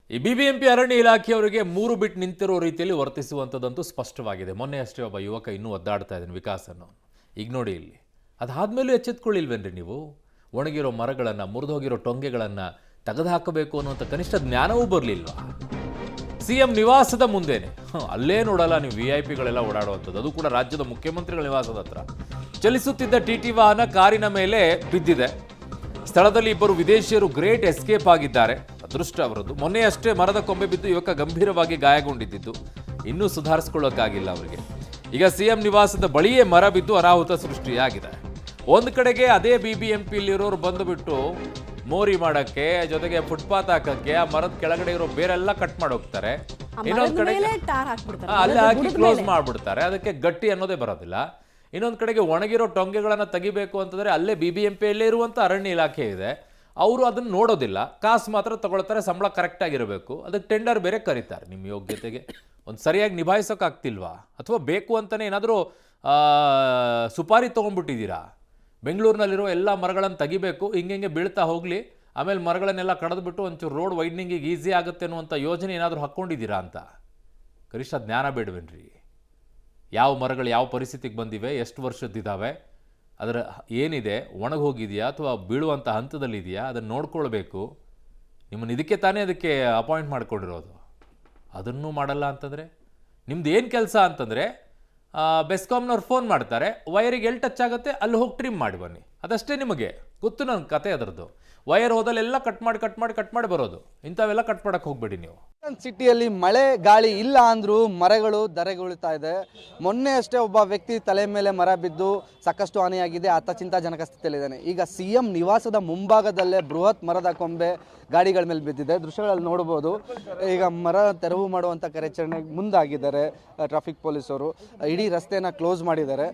ಈ ಬಿಬಿಎಂಪಿ ಅರಣ್ಯ ಇಲಾಖೆಯವರಿಗೆ ಮೂರು ಬಿಟ್ಟು ನಿಂತಿರೋ ರೀತಿಯಲ್ಲಿ ವರ್ತಿಸುವಂಥದ್ದಂತೂ ಸ್ಪಷ್ಟವಾಗಿದೆ. ಮೊನ್ನೆ ಅಷ್ಟೇ ಒಬ್ಬ ಯುವಕ ಇನ್ನೂ ಒದ್ದಾಡ್ತಾ ಇದ್ದಾನೆ, ವಿಕಾಸ್ ಅನ್ನೋ. ಈಗ ನೋಡಿ ಇಲ್ಲಿ ಅದಾದ್ಮೇಲೂ ಎಚ್ಚೆತ್ಕೊಳ್ಳಿಲ್ವೇನ್ರಿ ನೀವು? ಒಣಗಿರೋ ಮರಗಳನ್ನು, ಮುರಿದೋಗಿರೋ ಟೊಂಗೆಗಳನ್ನು ತೆಗೆದುಹಾಕಬೇಕು ಅನ್ನುವಂಥ ಕನಿಷ್ಠ ಜ್ಞಾನವೂ ಬರಲಿಲ್ವಾ? ಸಿಎಂ ನಿವಾಸದ ಮುಂದೆನೆ ಅಲ್ಲೇ ನೋಡಲ್ಲ ನೀವು, VIP ಗಳೆಲ್ಲ ಓಡಾಡುವಂಥದ್ದು, ಅದು ಕೂಡ ರಾಜ್ಯದ ಮುಖ್ಯಮಂತ್ರಿಗಳ ನಿವಾಸದ ಹತ್ರ ಚಲಿಸುತ್ತಿದ್ದ TT ವಾಹನ ಕಾರಿನ ಮೇಲೆ ಬಿದ್ದಿದೆ. ಸ್ಥಳದಲ್ಲಿ ಇಬ್ಬರು ವಿದೇಶಿಯರು ಗ್ರೇಟ್ ಎಸ್ಕೇಪ್ ಆಗಿದ್ದಾರೆ. ಅದೃಷ್ಟ ಅವರದ್ದು. ಮೊನ್ನೆ ಅಷ್ಟೇ ಮರದ ಕೊಂಬೆ ಬಿದ್ದು ಯುವಕ ಗಂಭೀರವಾಗಿ ಗಾಯಗೊಂಡಿದ್ದು ಇನ್ನೂ ಸುಧಾರಿಸಿಕೊಳ್ಳೋಕ್ಕಾಗಿಲ್ಲ ಅವರಿಗೆ. ಈಗ ಸಿಎಂ ನಿವಾಸದ ಬಳಿಯೇ ಮರ ಬಿದ್ದು ಅನಾಹುತ ಸೃಷ್ಟಿಯಾಗಿದೆ. ಒಂದು ಕಡೆಗೆ ಅದೇ BBMPಲಿರೋರು ಬಂದುಬಿಟ್ಟು ಮೋರಿ ಮಾಡಕ್ಕೆ, ಜೊತೆಗೆ ಫುಟ್ಪಾತ್ ಹಾಕಕ್ಕೆ ಆ ಮರದ ಕೆಳಗಡೆ ಇರೋ ಬೇರೆಲ್ಲ ಕಟ್ ಮಾಡೋಗ್ತಾರೆ. ಇನ್ನೊಂದು ಕಡೆಗೆ ಅಲ್ಲಿ ಹಾಕಿ ಕ್ಲೋಸ್ ಮಾಡ್ಬಿಡ್ತಾರೆ. ಅದಕ್ಕೆ ಗಟ್ಟಿ ಅನ್ನೋದೇ ಬರೋದಿಲ್ಲ. ಇನ್ನೊಂದು ಕಡೆಗೆ ಒಣಗಿರೋ ಟೊಂಗೆಗಳನ್ನು ತೆಗಿಬೇಕು ಅಂತಂದ್ರೆ ಅಲ್ಲೇ BBMPಯಲ್ಲೇ ಇರುವಂಥ ಅರಣ್ಯ ಇಲಾಖೆ ಇದೆ. ಅವರು ಅದನ್ನು ನೋಡೋದಿಲ್ಲ, ಕಾಸು ಮಾತ್ರ ತಗೊಳ್ತಾರೆ, ಸಂಬಳ ಕರೆಕ್ಟ್ ಆಗಿರಬೇಕು. ಅದಕ್ಕೆ ಟೆಂಡರ್ ಬೇರೆ ಕರೀತಾರೆ. ನಿಮ್ಮ ಯೋಗ್ಯತೆಗೆ ಒಂದು ಸರಿಯಾಗಿ ನಿಭಾಯಿಸೋಕ್ಕಾಗ್ತಿಲ್ವಾ? ಅಥವಾ ಬೇಕು ಅಂತಲೇ ಏನಾದರೂ ಸುಪಾರಿ ತೊಗೊಂಡ್ಬಿಟ್ಟಿದ್ದೀರಾ? ಬೆಂಗಳೂರಿನಲ್ಲಿರೋ ಎಲ್ಲ ಮರಗಳನ್ನು ತೆಗಿಬೇಕು, ಹಿಂಗೆ ಬೀಳ್ತಾ ಹೋಗಲಿ, ಆಮೇಲೆ ಮರಗಳನ್ನೆಲ್ಲ ಕಡಿದ್ಬಿಟ್ಟು ಒಂಚೂರು ರೋಡ್ ವೈಡ್ನಿಂಗಿಗೆ ಈಸಿ ಆಗುತ್ತೆ ಅನ್ನುವಂಥ ಯೋಜನೆ ಏನಾದರೂ ಹಾಕ್ಕೊಂಡಿದ್ದೀರಾ ಅಂತ? ಕನಿಷ್ಠ ಜ್ಞಾನ ಬೇಡವೇನ್ರಿ? ಯಾವ ಮರಗಳು ಯಾವ ಪರಿಸ್ಥಿತಿಗೆ ಬಂದಿವೆ, ಎಷ್ಟು ವರ್ಷದ್ದಿದ್ದಾವೆ, ಅದರ ಏನಿದೆ, ಒಣಗೋಗಿದೆಯಾ ಅಥವಾ ಬೀಳುವಂಥ ಹಂತದಲ್ಲಿದೆಯಾ, ಅದನ್ನು ನೋಡ್ಕೊಳ್ಬೇಕು. ನಿಮ್ಮನ್ನು ಇದಕ್ಕೆ ತಾನೇ ಅದಕ್ಕೆ ಅಪಾಯಿಂಟ್ ಮಾಡ್ಕೊಂಡಿರೋದು. ಅದನ್ನೂ ಮಾಡಲ್ಲ ಅಂತಂದರೆ ನಿಮ್ದು ಏನು ಕೆಲಸ ಅಂತಂದರೆ, ಬೆಸ್ಕಾಮ್ನವ್ರು ಫೋನ್ ಮಾಡ್ತಾರೆ, ವೈರಿಗೆ ಎಲ್ಲಿ ಟಚ್ ಆಗುತ್ತೆ ಅಲ್ಲಿ ಹೋಗಿ ಟ್ರಿಮ್ ಮಾಡಿ ಬನ್ನಿ, ಅದಷ್ಟೇ ನಿಮಗೆ ಗೊತ್ತು. ನನ್ನ ಕತೆ ಅದರದ್ದು. ವೈರ್ ಹೋದಲ್ಲೆಲ್ಲ ಕಟ್ ಮಾಡಿ ಬರೋದು. ಇಂಥವೆಲ್ಲ ಕಟ್ ಮಾಡಕ್ಕೆ ಹೋಗಬೇಡಿ ನೀವು. ಸಿಟಿಯಲ್ಲಿ ಮಳೆ ಗಾಳಿ ಇಲ್ಲ ಅಂದ್ರೂ ಮರಗಳು ಧರೆಗುಳಿತಾ ಇದೆ. ಮೊನ್ನೆ ಅಷ್ಟೇ ಒಬ್ಬ ವ್ಯಕ್ತಿ ತಲೆ ಮೇಲೆ ಮರ ಬಿದ್ದು ಸಾಕಷ್ಟು ಹಾನಿಯಾಗಿದೆ. ಆತ ಚಿಂತಾಜನಕ ಸ್ಥಿತಿಯಲ್ಲಿದ್ದಾನೆ. ಈಗ ಸಿಎಂ ನಿವಾಸದ ಮುಂಭಾಗದಲ್ಲೇ ಬೃಹತ್ ಮರದ ಕೊಂಬೆ ಗಾಡಿಗಳ ಮೇಲೆ ಬಿದ್ದಿದೆ. ದೃಶ್ಯಗಳಲ್ಲಿ ನೋಡ್ಬೋದು. ಈಗ ಮರ ತೆರವು ಮಾಡುವಂಥ ಕಾರ್ಯಾಚರಣೆಗೆ ಮುಂದಾಗಿದ್ದಾರೆ ಟ್ರಾಫಿಕ್ ಪೊಲೀಸರು. ಇಡೀ ರಸ್ತೆನ ಕ್ಲೋಸ್ ಮಾಡಿದ್ದಾರೆ.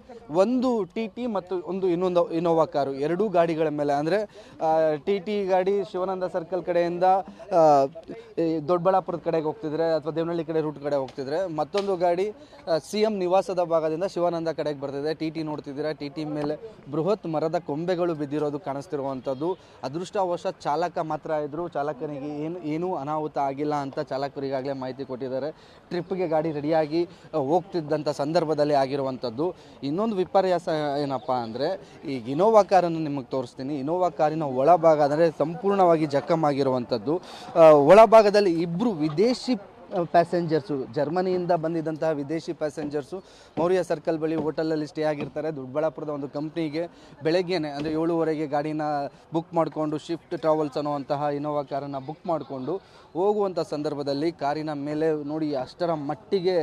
ಒಂದು TT ಮತ್ತು ಇನ್ನೊಂದು ಇನೋವಾ ಕಾರು, ಎರಡೂ ಗಾಡಿಗಳ ಮೇಲೆ, ಅಂದರೆ TT ಗಾಡಿ ಶಿವಾನಂದ ಸರ್ಕಲ್ ಕಡೆಯಿಂದ ದೊಡ್ಡಬಳ್ಳಾಪುರದ ಕಡೆಗೆ ಹೋಗ್ತಿದ್ರೆ ಅಥವಾ ದೇವನಹಳ್ಳಿ ಕಡೆ ರೂಟ್ ಕಡೆ ಹೋಗ್ತಿದ್ರೆ, ಮತ್ತೊಂದು ಗಾಡಿ ಸಿಎಂ ನಿವಾಸದ ಭಾಗದಿಂದ ಶಿವಾನಂದ ಕಡೆಗೆ ಬರ್ತಿದೆ. TT ನೋಡ್ತಿದ್ದೀರಾ, TT ಮೇಲೆ ಬೃಹತ್ ಮರದ ಕೊಂಬೆಗಳು ಬಿದ್ದಿರೋದು ಕಾಣಿಸ್ತಿರುವಂಥದ್ದು. ಅದೃಷ್ಟವಶಾತ್ ಚಾಲಕ ಮಾತ್ರ ಇದ್ರು. ಚಾಲಕನಿಗೆ ಏನೂ ಅನಾಹುತ ಆಗಿಲ್ಲ ಅಂತ ಚಾಲಕರಿಗಾಗಲೇ ಮಾಹಿತಿ ಕೊಟ್ಟಿದ್ದಾರೆ. ಟ್ರಿಪ್ಗೆ ಗಾಡಿ ರೆಡಿಯಾಗಿ ಹೋಗ್ತಿದ್ದಂಥ ಸಂದರ್ಭದಲ್ಲಿ ಆಗಿರುವಂಥದ್ದು. ಇನ್ನೊಂದು ವಿಪರ್ಯಾಸ ಏನಪ್ಪ ಅಂದರೆ, ಈಗ ಇನೋವಾ ಕಾರನ್ನು ನಿಮಗೆ ತೋರಿಸ್ತೀನಿ. ಇನೋವಾ ಕಾರಿನ ಒಳಭಾಗ ಅಂದರೆ ಸಂಪೂರ್ಣವಾಗಿ ಜಖಮಾಗಿರುವಂಥದ್ದು. ಒಳಭಾಗದಲ್ಲಿ ಇಬ್ಬರು ವಿದೇಶಿ ಪ್ಯಾಸೆಂಜರ್ಸು, ಜರ್ಮನಿಯಿಂದ ಬಂದಿದ್ದಂತಹ ವಿದೇಶಿ ಪ್ಯಾಸೆಂಜರ್ಸು ಮೌರ್ಯ ಸರ್ಕಲ್ ಬಳಿ ಹೋಟೆಲಲ್ಲಿ ಸ್ಟೇ ಆಗಿರ್ತಾರೆ. ದೊಡ್ಡಬಳ್ಳಾಪುರದ ಒಂದು ಕಂಪ್ನಿಗೆ ಬೆಳಗ್ಗೆನೆ ಅಂದರೆ 7:30 ಗಾಡಿನ ಬುಕ್ ಮಾಡಿಕೊಂಡು, ಶಿಫ್ಟ್ ಟ್ರಾವೆಲ್ಸ್ ಅನ್ನುವಂತಹ ಇನೋವಾ ಕಾರನ್ನು ಬುಕ್ ಮಾಡಿಕೊಂಡು ಹೋಗುವಂಥ ಸಂದರ್ಭದಲ್ಲಿ ಕಾರಿನ ಮೇಲೆ ನೋಡಿ ಅಷ್ಟರ ಮಟ್ಟಿಗೆ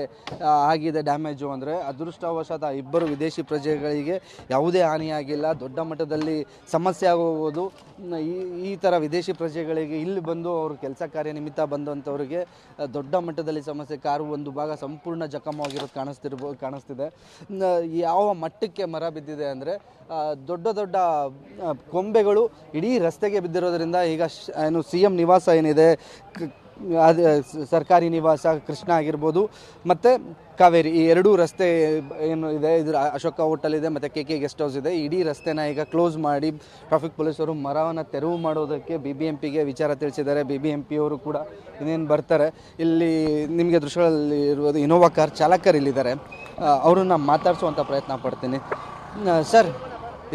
ಆಗಿದೆ ಡ್ಯಾಮೇಜು. ಅಂದರೆ ಅದೃಷ್ಟವಶಾತ್ ಇಬ್ಬರು ವಿದೇಶಿ ಪ್ರಜೆಗಳಿಗೆ ಯಾವುದೇ ಹಾನಿಯಾಗಿಲ್ಲ. ದೊಡ್ಡ ಮಟ್ಟದಲ್ಲಿ ಸಮಸ್ಯೆ ಆಗುವುದು ಈ ಥರ ವಿದೇಶಿ ಪ್ರಜೆಗಳಿಗೆ ಇಲ್ಲಿ ಬಂದು ಅವರು ಕೆಲಸ ಕಾರ್ಯ ನಿಮಿತ್ತ ಬಂದಂಥವ್ರಿಗೆ ದೊಡ್ಡ ಮಟ್ಟದಲ್ಲಿ ಸಮಸ್ಯೆ. ಕಾರು ಒಂದು ಭಾಗ ಸಂಪೂರ್ಣ ಜಖಮಾಗಿರೋದು ಕಾಣಿಸ್ತಿದೆ. ಯಾವ ಮಟ್ಟಕ್ಕೆ ಮರ ಬಿದ್ದಿದೆ ಅಂದರೆ, ದೊಡ್ಡ ಕೊಂಬೆಗಳು ಇಡೀ ರಸ್ತೆಗೆ ಬಿದ್ದಿರೋದ್ರಿಂದ ಈಗ ಏನು ಸಿಎಂ ನಿವಾಸ ಏನಿದೆ, ಅದು ಸರ್ಕಾರಿ ನಿವಾಸ ಕೃಷ್ಣ ಆಗಿರ್ಬೋದು ಮತ್ತು ಕಾವೇರಿ, ಈ ಎರಡೂ ರಸ್ತೆ ಏನು ಇದೆ, ಇದು ಅಶೋಕ ಹೋಟೆಲ್ ಇದೆ ಮತ್ತು KK ಗೆಸ್ಟ್ ಹೌಸ್ ಇದೆ. ಇಡೀ ರಸ್ತೆನ ಈಗ ಕ್ಲೋಸ್ ಮಾಡಿ ಟ್ರಾಫಿಕ್ ಪೊಲೀಸರು ಮರವನ್ನು ತೆರವು ಮಾಡೋದಕ್ಕೆ BBMPಗೆ ವಿಚಾರ ತಿಳಿಸಿದ್ದಾರೆ. BBMPಯವರು ಕೂಡ ಇನ್ನೇನು ಬರ್ತಾರೆ. ಇಲ್ಲಿ ನಿಮಗೆ ದೃಶ್ಯಗಳಲ್ಲಿ ಇರುವುದು ಇನೋವಾ ಕಾರ್ ಚಾಲಕರು ಇಲ್ಲಿದ್ದಾರೆ. ಅವರನ್ನು ಮಾತಾಡಿಸುವಂಥ ಪ್ರಯತ್ನ ಪಡ್ತೀನಿ. ಸರ್,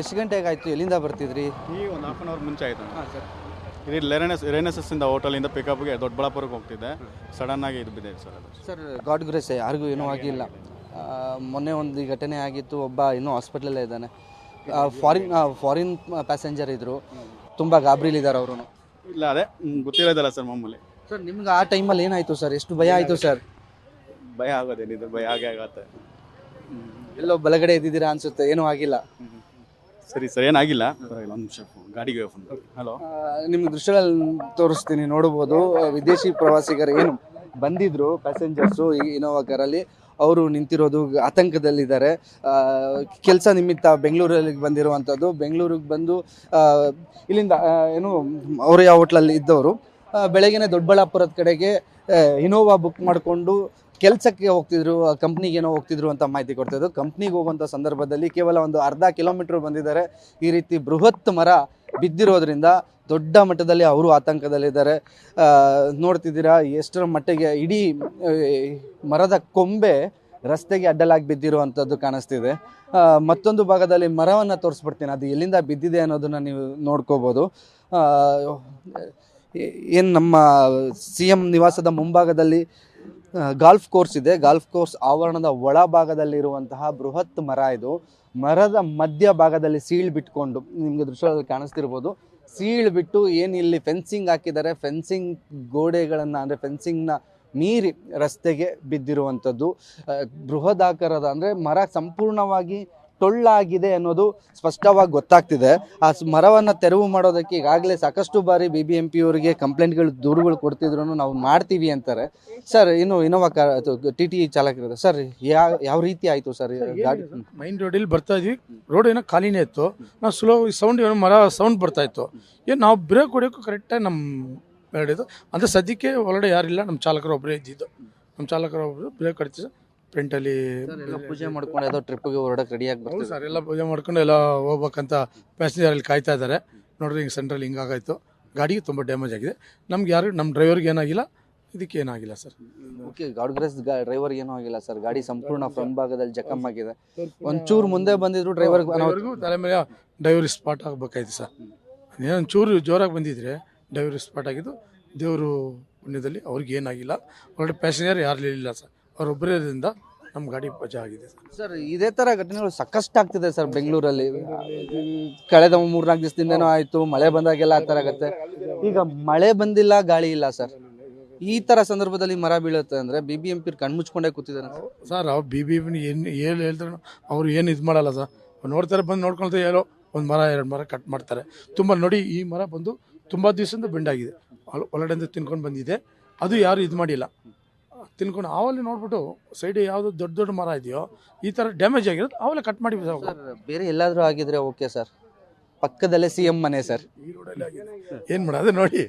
ಎಷ್ಟು ಗಂಟೆಗೆ ಆಯಿತು? ಎಲ್ಲಿಂದ ಬರ್ತಿದ್ರಿ? ಈ ಒಂದು ಹಾಫ್ ಆನ್ ಅವರ್ ಮುಂಚೆ ಆಯಿತು. ಹಾಂ ಸರ್. ಇಲ್ಲಿ ರೇನೆಸಸ್ಸಿಂದ ಹೋಟೆಲಿಂದ ಪಿಕಪ್ಗೆ ದೊಡ್ಡಬಳ್ಳಾಪುರಕ್ಕೆ ಹೋಗ್ತಿದ್ದೆ. ಸಡನ್ನಾಗಿ ಇದು ಬಿದ್ದಿದೆ ಸರ್. ಅದು ಸರ್, ಗಾಡ್ ಗ್ರೇಸ್, ಯಾರಿಗೂ ಏನೂ ಆಗಿಲ್ಲ. ಮೊನ್ನೆ ಒಂದು ಘಟನೆ ಆಗಿತ್ತು. ಒಬ್ಬ ಇನ್ನೂ ಹಾಸ್ಪಿಟ್ಲಲ್ಲೇ ಇದ್ದಾನೆ. ಫಾರಿನ್ ಪ್ಯಾಸೆಂಜರ್ ಇದ್ದರು. ತುಂಬ ಗಾಬರಿಲಿದ್ದಾರೆ ಅವರು. ಇಲ್ಲ, ಅದೇ ಗೊತ್ತಿರೋದಲ್ಲ ಸರ್ ಮಾಮೂಲಿ. ಸರ್, ನಿಮ್ಗೆ ಆ ಟೈಮಲ್ಲಿ ಏನಾಯಿತು ಸರ್? ಎಷ್ಟು ಭಯ ಆಯಿತು ಸರ್? ಭಯ ಆಗೋದೇನಿದೆ, ಭಯ ಆಗತ್ತೆ. ಎಲ್ಲೋ ಬಲಗಡೆ ಇದ್ದಿದ್ದೀರಾ ಅನಿಸುತ್ತೆ. ಏನೂ ಆಗಿಲ್ಲ. ಸರಿ ಸರ್, ಏನಾಗಿಲ್ಲ. ಒಂದು ನಿಮಿಷ, ಗಾಡಿಗೆ ಫೋನ್. ಹಲೋ, ನಿಮ್ಗೆ ದೃಶ್ಯಗಳಲ್ಲಿ ತೋರಿಸ್ತೀನಿ, ನೋಡ್ಬೋದು. ವಿದೇಶಿ ಪ್ರವಾಸಿಗರು ಏನು ಬಂದಿದ್ರು ಪ್ಯಾಸೆಂಜರ್ಸು ಈ ಇನೋವಾ ಕಾರಲ್ಲಿ, ಅವರು ನಿಂತಿರೋದು ಆತಂಕದಲ್ಲಿದ್ದಾರೆ. ಕೆಲಸ ನಿಮಿತ್ತ ಬೆಂಗಳೂರಲ್ಲಿ ಬಂದಿರುವಂಥದ್ದು. ಬೆಂಗಳೂರಿಗೆ ಬಂದು ಇಲ್ಲಿಂದ ಏನು ಅವರು ಯಾವ ಹೋಟ್ಲಲ್ಲಿ ಇದ್ದವರು ಬೆಳಗ್ಗೆನೇ ದೊಡ್ಡಬಳ್ಳಾಪುರದ ಕಡೆಗೆ ಇನೋವಾ ಬುಕ್ ಮಾಡಿಕೊಂಡು ಕೆಲಸಕ್ಕೆ ಹೋಗ್ತಿದ್ರು, ಕಂಪ್ನಿಗೇನೋ ಹೋಗ್ತಿದ್ರು ಅಂತ ಮಾಹಿತಿ ಕೊಡ್ತಿದ್ರು. ಕಂಪ್ನಿಗೆ ಹೋಗುವಂಥ ಸಂದರ್ಭದಲ್ಲಿ ಕೇವಲ ಒಂದು ಅರ್ಧ ಕಿಲೋಮೀಟ್ರ್ ಬಂದಿದ್ದಾರೆ. ಈ ರೀತಿ ಬೃಹತ್ ಮರ ಬಿದ್ದಿರೋದ್ರಿಂದ ದೊಡ್ಡ ಮಟ್ಟದಲ್ಲಿ ಅವರು ಆತಂಕದಲ್ಲಿದ್ದಾರೆ. ನೋಡ್ತಿದ್ದೀರಾ ಎಷ್ಟರ ಮಟ್ಟಿಗೆ ಇಡೀ ಮರದ ಕೊಂಬೆ ರಸ್ತೆಗೆ ಅಡ್ಡಲಾಗಿ ಬಿದ್ದಿರುವಂಥದ್ದು ಕಾಣಿಸ್ತಿದೆ. ಮತ್ತೊಂದು ಭಾಗದಲ್ಲಿ ಮರವನ್ನು ತೋರಿಸ್ಬಿಡ್ತೀನಿ, ಅದು ಎಲ್ಲಿಂದ ಬಿದ್ದಿದೆ ಅನ್ನೋದನ್ನು ನೀವು ನೋಡ್ಕೋಬೋದು. ಏನು ನಮ್ಮ CM ನಿವಾಸದ ಮುಂಭಾಗದಲ್ಲಿ ಗಾಲ್ಫ್ ಕೋರ್ಸ್ ಇದೆ. ಗಾಲ್ಫ್ ಕೋರ್ಸ್ ಆವರಣದ ಒಳಭಾಗದಲ್ಲಿರುವಂತಹ ಬೃಹತ್ ಮರ ಇದು. ಮರದ ಮಧ್ಯ ಭಾಗದಲ್ಲಿ ಸೀಳ್ ಬಿಟ್ಕೊಂಡು ನಿಮಗೆ ದೃಶ್ಯದಲ್ಲಿ ಕಾಣಿಸ್ತಿರ್ಬೋದು. ಸೀಳ್ ಬಿಟ್ಟು ಏನು ಇಲ್ಲಿ ಫೆನ್ಸಿಂಗ್ ಹಾಕಿದ್ದಾರೆ, ಫೆನ್ಸಿಂಗ್ ಗೋಡೆಗಳನ್ನು ಅಂದರೆ ಫೆನ್ಸಿಂಗ್ನ ಮೀರಿ ರಸ್ತೆಗೆ ಬಿದ್ದಿರುವಂಥದ್ದು. ಬೃಹದಾಕಾರದ ಅಂದರೆ ಮರ ಸಂಪೂರ್ಣವಾಗಿ ಟೊಳ್ಳಾಗಿದೆ ಅನ್ನೋದು ಸ್ಪಷ್ಟವಾಗಿ ಗೊತ್ತಾಗ್ತಿದೆ. ಆ ಮರವನ್ನು ತೆರವು ಮಾಡೋದಕ್ಕೆ ಈಗಾಗಲೇ ಸಾಕಷ್ಟು ಬಾರಿ BBMP ಅವರಿಗೆ ಕಂಪ್ಲೇಂಟ್ಗಳು ದೂರುಗಳು ಕೊಡ್ತಿದ್ರು, ನಾವು ಮಾಡ್ತೀವಿ ಅಂತಾರೆ. ಸರ್ ಇನ್ನು ಇನೋವಾ ಕಾರ್ TT ಚಾಲಕರಿದೆ ಸರ್, ಯಾವ ರೀತಿ ಆಯಿತು ಸರ್ ಗಾಡಿ? ಮೈನ್ ರೋಡಲ್ಲಿ ಬರ್ತಾ ಇದ್ವಿ, ರೋಡ್ ಏನೋ ಖಾಲಿನೇ ಇತ್ತು. ನಾವು ಸ್ಲೋ ಸೌಂಡ್ ಏನೋ ಮರ ಸೌಂಡ್ ಬರ್ತಾ ಇತ್ತು. ಏನು ನಾವು ಬ್ರೇಕ್ ಹೊಡೆಯೋಕ್ಕೂ ಕರೆಕ್ಟಾಗಿ ನಮ್ಮ ಹೇಳಿದ್ದು ಅಂದರೆ ಸದ್ಯಕ್ಕೆ ಒಳಗಡೆ ಯಾರಿಲ್ಲ, ನಮ್ಮ ಚಾಲಕರು ಒಬ್ಬರೇ ಇದ್ದಿದ್ದು. ನಮ್ಮ ಚಾಲಕರು ಒಬ್ಬರು ಬ್ರೇಕ್ ಹೊಡಿತೀವಿ. ಫ್ರಂಟಲ್ಲಿ ಪೂಜೆ ಮಾಡ್ಕೊಂಡು ಯಾವುದೋ ಟ್ರಿಪ್ಗೆ ಹೊರಡಕ್ಕೆ ರೆಡಿಯಾಗಿ ಬರ್ತೀವಿ ಸರ್, ಎಲ್ಲ ಪೂಜೆ ಮಾಡ್ಕೊಂಡು ಎಲ್ಲ ಹೋಗ್ಬೇಕಂತ ಪ್ಯಾಸೆಂಜರ್ ಅಲ್ಲಿ ಕಾಯ್ತಾ ಇದ್ದಾರೆ. ನೋಡ್ರಿ ಹಿಂಗೆ ಸೆಂಟ್ರಲ್ಲಿ ಹಿಂಗಾಗಾಯ್ತು, ಗಾಡಿಗೆ ತುಂಬ ಡ್ಯಾಮೇಜ್ ಆಗಿದೆ. ನಮ್ಗೆ ಯಾರು ನಮ್ಮ ಡ್ರೈವರ್ಗೆ ಏನಾಗಿಲ್ಲ, ಇದಕ್ಕೆ ಏನಾಗಿಲ್ಲ sir. Okay, god grace driver ಏನೂ ಆಗಿಲ್ಲ ಸರ್. ಗಾಡಿ ಸಂಪೂರ್ಣ ಫ್ರಂಟ್ ಭಾಗದಲ್ಲಿ ಜಖಮ್ ಆಗಿದೆ. ಒಂಚೂರು ಮುಂದೆ ಬಂದಿದ್ರು ಡ್ರೈವರ್ಗೂ ತಲೆ ಮೇಲೆ ಡ್ರೈವರ್ ಸ್ಪಾಟ್ ಆಗಬೇಕಾಯ್ತು ಸರ್. ಅದೇನು ಚೂರು ಜೋರಾಗಿ ಬಂದಿದ್ರೆ ಡ್ರೈವರ್ ಸ್ಪಾಟ್ ಆಗಿದ್ದು. ದೇವರು ಪುಣ್ಯದಲ್ಲಿ ಅವ್ರಿಗೆ ಏನಾಗಿಲ್ಲ. ಹೊರಗಡೆ ಪ್ಯಾಸೆಂಜರ್ ಯಾರು ಇಲ್ಲ ಸರ್, ಅವರೊಬ್ಬರಿಂದ ನಮ್ಮ ಗಾಡಿ ವಜಾ ಆಗಿದೆ ಸರ್. ಇದೇ ಥರ ಘಟನೆಗಳು ಸಾಕಷ್ಟು ಆಗ್ತಿದೆ ಸರ್ ಬೆಂಗಳೂರಲ್ಲಿ. ಕಳೆದ 3-4 ದಿವಸದಿಂದನೂ ಆಯಿತು, ಮಳೆ ಬಂದಾಗೆಲ್ಲ ಆ ಥರ ಆಗುತ್ತೆ. ಈಗ ಮಳೆ ಬಂದಿಲ್ಲ, ಗಾಳಿ ಇಲ್ಲ ಸರ್. ಈ ಥರ ಸಂದರ್ಭದಲ್ಲಿ ಮರ ಬೀಳುತ್ತೆ ಅಂದರೆ BBMP ಕಣ್ಮುಚ್ಕೊಂಡೇ ಕೂತಿದ್ದಾರೆ ಸರ್. ಅವ್ರು BBMP ಏನು ಹೇಳ್ತಾರೆ, ಅವ್ರು ಏನು ಇದು ಮಾಡಲ್ಲ ಸರ್. ನೋಡ್ತಾರೆ, ಬಂದು ನೋಡ್ಕೊಳ್ತಾರೆ, ಏನೋ ಒಂದು ಮರ 2 ಮರ ಕಟ್ ಮಾಡ್ತಾರೆ. ತುಂಬ ನೋಡಿ, ಈ ಮರ ಬಂದು ತುಂಬ ದಿವಸದಿಂದ ಬೆಂಡಾಗಿದೆ, ಒಳಗಡೆಯಿಂದ ತಿನ್ಕೊಂಡು ಬಂದಿದೆ. ಅದು ಯಾರು ಇದು ಮಾಡಿಲ್ಲ, ತಿನ್ಕೊಂಡು ಆವಲ್ಲಿ ನೋಡ್ಬಿಟ್ಟು ಸೈಡ್ ಯಾವುದು ದೊಡ್ಡ ದೊಡ್ಡ ಮರ ಇದೆಯೋ ಈ ಥರ ಡ್ಯಾಮೇಜ್ ಆಗಿರೋದು ಆವಲ್ಲೇ ಕಟ್ ಮಾಡಿ ಸರ್. ಬೇರೆ ಎಲ್ಲಾದರೂ ಆಗಿದ್ರೆ ಓಕೆ ಸರ್, ಪಕ್ಕದಲ್ಲೇ CM ಮನೆ ಸರ್. ಈ ರೋಡಲ್ಲಿ ಆಗಿದೆ, ಏನು ಮಾಡೋದು ನೋಡಿ.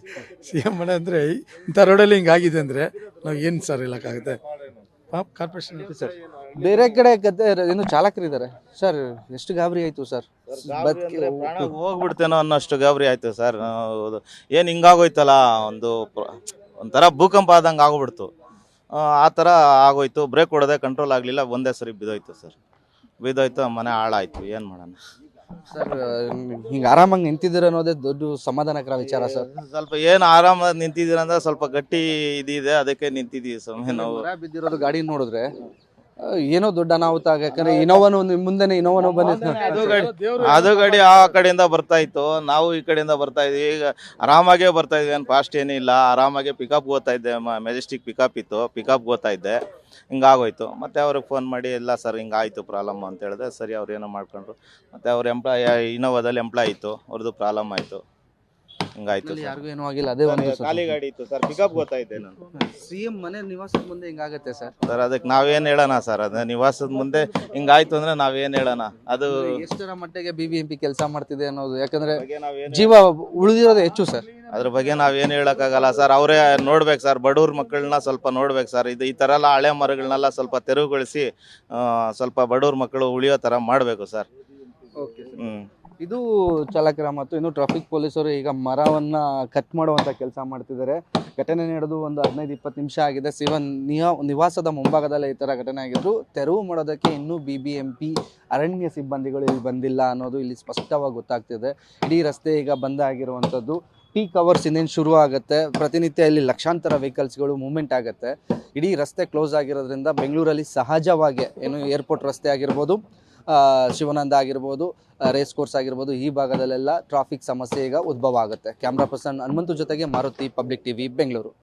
CM ಮನೆ ಅಂದರೆ ಇಂಥ ರೋಡಲ್ಲಿ ಹಿಂಗಾಗಿದೆ ಅಂದರೆ ನಾವು ಏನು ಸರ್ ಹೇಳೋಕ್ಕಾಗುತ್ತೆ. ಕಾರ್ಪೊರೇಷನ್ ಸರ್ ಬೇರೆ ಕಡೆ ಏನು ಚಾಲಕರಿದ್ದಾರೆ ಸರ್, ಎಷ್ಟು ಗಾಬರಿ ಆಯಿತು ಸರ್. ಹೋಗ್ಬಿಡ್ತೇನೋ ಅನ್ನೋಷ್ಟು ಗಾಬರಿ ಆಯಿತು ಸರ್. ಏನು ಹಿಂಗಾಗೋಯ್ತಲ್ಲ, ಒಂಥರ ಭೂಕಂಪ ಆದಂಗೆ ಆಗೋಗ್ಬಿಡ್ತು. ಆ ಥರ ಆಗೋಯ್ತು. ಬ್ರೇಕ್ ಹೊಡೆದೆ, ಕಂಟ್ರೋಲ್ ಆಗಲಿಲ್ಲ, ಒಂದೇ ಸರಿ ಬಿದ್ದೋಯ್ತು ಸರ್. ಬಿದ್ದೋಯ್ತು, ಮನೆ ಹಾಳಾಯ್ತು, ಏನು ಮಾಡೋಣ ಸರ್. ಹಿಂಗೆ ಆರಾಮಾಗಿ ನಿಂತಿದ್ದೀರ ಅನ್ನೋದೇ ದೊಡ್ಡ ಸಮಾಧಾನಕರ ವಿಚಾರ ಸರ್. ಸ್ವಲ್ಪ ಏನು ಆರಾಮಾಗಿ ನಿಂತಿದ್ದೀರ ಅಂದ್ರೆ ಸ್ವಲ್ಪ ಗಟ್ಟಿ ಇದಿದೆ, ಅದಕ್ಕೆ ನಿಂತಿದ್ದೀವಿ ಸ್ವಾಮಿ ನಾವು. ಬಿದ್ದಿರೋದು ಗಾಡಿ ನೋಡಿದ್ರೆ ಏನೋ ದೊಡ್ಡ ಅನಾಹುತ. ಯಾಕಂದ್ರೆ ಇನೋವನು ಮುಂದೆನೆ ಇನೋವನು ಬಂದಿತ್ತು, ಅದು ಗಾಡಿ ಆ ಕಡೆಯಿಂದ ಬರ್ತಾ ಇತ್ತು, ನಾವು ಈ ಕಡೆಯಿಂದ ಬರ್ತಾ ಇದ್ವಿ. ಈಗ ಆರಾಮಾಗೇ ಬರ್ತಾ ಇದ್ವಿ, ಏನು ಫಾಸ್ಟ್ ಏನಿಲ್ಲ, ಆರಾಮಾಗೆ ಪಿಕಪ್ ಹೋಗ್ತಾ ಇದ್ದೆ. ಮೆಜೆಸ್ಟಿಕ್ ಪಿಕಪ್ ಇತ್ತು, ಪಿಕಪ್ ಹೋಗ್ತಾ ಇದ್ದೆ. ಹಿಂಗಾಗೋಯ್ತು. ಮತ್ತು ಅವ್ರಿಗೆ ಫೋನ್ ಮಾಡಿ, ಇಲ್ಲ ಸರ್ ಹಿಂಗಾಯ್ತು ಪ್ರಾಬ್ಲಮ್ ಅಂತ ಹೇಳಿದೆ. ಸರಿ, ಅವ್ರು ಏನೋ ಮಾಡ್ಕೊಂಡ್ರು. ಮತ್ತು ಅವ್ರ ಇನೋವಾದಲ್ಲಿ ಎಂಪ್ಲಾಯ್ ಇತ್ತು, ಅವ್ರದ್ದು ಪ್ರಾಬ್ಲಮ್ ಆಯಿತು, ಹಿಂಗಾಯ್ತು. ಯಾರಿಗೂ ಏನೂ ಆಗಿಲ್ಲ, ಅದೇ ಒಂದು ಖಾಲಿ ಗಾಡಿ ಇತ್ತು ಸರ್, ಪಿಕಪ್ ಹೋಗ್ತಾ ಇದ್ದೆ ನಾನು. CM ಮನೆ ನಿವಾಸದ ಮುಂದೆ ಹಿಂಗಾಗತ್ತೆ ಸರ್. ಸರ್ ಅದಕ್ಕೆ ನಾವೇನು ಹೇಳೋಣ ಸರ್, ಅದೇ ನಿವಾಸದ ಮುಂದೆ ಹಿಂಗಾಯ್ತು ಅಂದರೆ ನಾವೇನು ಹೇಳೋಣ. ಅದು ಎಷ್ಟರ ಮಟ್ಟಿಗೆ BBMP ಕೆಲಸ ಮಾಡ್ತಿದೆ ಅನ್ನೋದು, ಯಾಕಂದ್ರೆ ಜೀವ ಉಳಿದಿರೋದು ಹೆಚ್ಚು ಸರ್. ಅದ್ರ ಬಗ್ಗೆ ನಾವೇನು ಹೇಳೋಕ್ಕಾಗಲ್ಲ ಸರ್. ಅವರೇ ನೋಡ್ಬೇಕು ಸರ್, ಬಡವ್ರ ಮಕ್ಕಳನ್ನ ಸ್ವಲ್ಪ ನೋಡ್ಬೇಕು ಸರ್. ಈ ಥರ ಎಲ್ಲ ಹಳೆ ಮರಗಳನ್ನೆಲ್ಲ ಸ್ವಲ್ಪ ತೆರವುಗೊಳಿಸಿ ಸ್ವಲ್ಪ ಬಡವ್ರ ಮಕ್ಕಳು ಉಳಿಯೋ ಥರ ಮಾಡಬೇಕು ಸರ್. ಇದು ಚಾಲಕರ ಮತ್ತು ಇನ್ನು ಟ್ರಾಫಿಕ್ ಪೊಲೀಸರು ಈಗ ಮರವನ್ನ ಕಟ್ ಮಾಡುವಂತ ಕೆಲಸ ಮಾಡ್ತಿದ್ದಾರೆ. ಘಟನೆ ನಡೆದು ಒಂದು 15-20 ನಿಮಿಷ ಆಗಿದೆ. ನಿವಾಸದ ಮುಂಭಾಗದಲ್ಲೇ ಈ ಥರ ಘಟನೆ ಆಗಿದ್ರು. ತೆರವು ಮಾಡೋದಕ್ಕೆ ಇನ್ನೂ BBMP ಅರಣ್ಯ ಸಿಬ್ಬಂದಿಗಳು ಇಲ್ಲಿ ಬಂದಿಲ್ಲ ಅನ್ನೋದು ಇಲ್ಲಿ ಸ್ಪಷ್ಟವಾಗಿ ಗೊತ್ತಾಗ್ತಿದೆ. ಇಡೀ ರಸ್ತೆ ಈಗ ಬಂದ್ ಆಗಿರುವಂಥದ್ದು. ಪೀಕ್ ಅವರ್ಸ್ ಇನ್ನೇನು ಶುರು ಆಗುತ್ತೆ. ಪ್ರತಿನಿತ್ಯ ಇಲ್ಲಿ ಲಕ್ಷಾಂತರ ವೆಹಿಕಲ್ಸ್ಗಳು ಮೂವ್ಮೆಂಟ್ ಆಗುತ್ತೆ. ಇಡೀ ರಸ್ತೆ ಕ್ಲೋಸ್ ಆಗಿರೋದ್ರಿಂದ ಬೆಂಗಳೂರಲ್ಲಿ ಸಹಜವಾಗಿ ಏನು ಏರ್ಪೋರ್ಟ್ ರಸ್ತೆ ಆಗಿರ್ಬೋದು, ಶಿವಾನಂದ ಆಗಿರ್ಬೋದು, ರೇಸ್ ಕೋರ್ಸ್ ಆಗಿರ್ಬೋದು, ಈ ಭಾಗದಲ್ಲೆಲ್ಲ ಟ್ರಾಫಿಕ್ ಸಮಸ್ಯೆ ಈಗ ಉದ್ಭವ ಆಗುತ್ತೆ. ಕ್ಯಾಮ್ರಾ ಪರ್ಸನ್ ಹನುಮಂತು ಜೊತೆಗೆ ಮಾರುತಿ, ಪಬ್ಲಿಕ್ TV, ಬೆಂಗಳೂರು.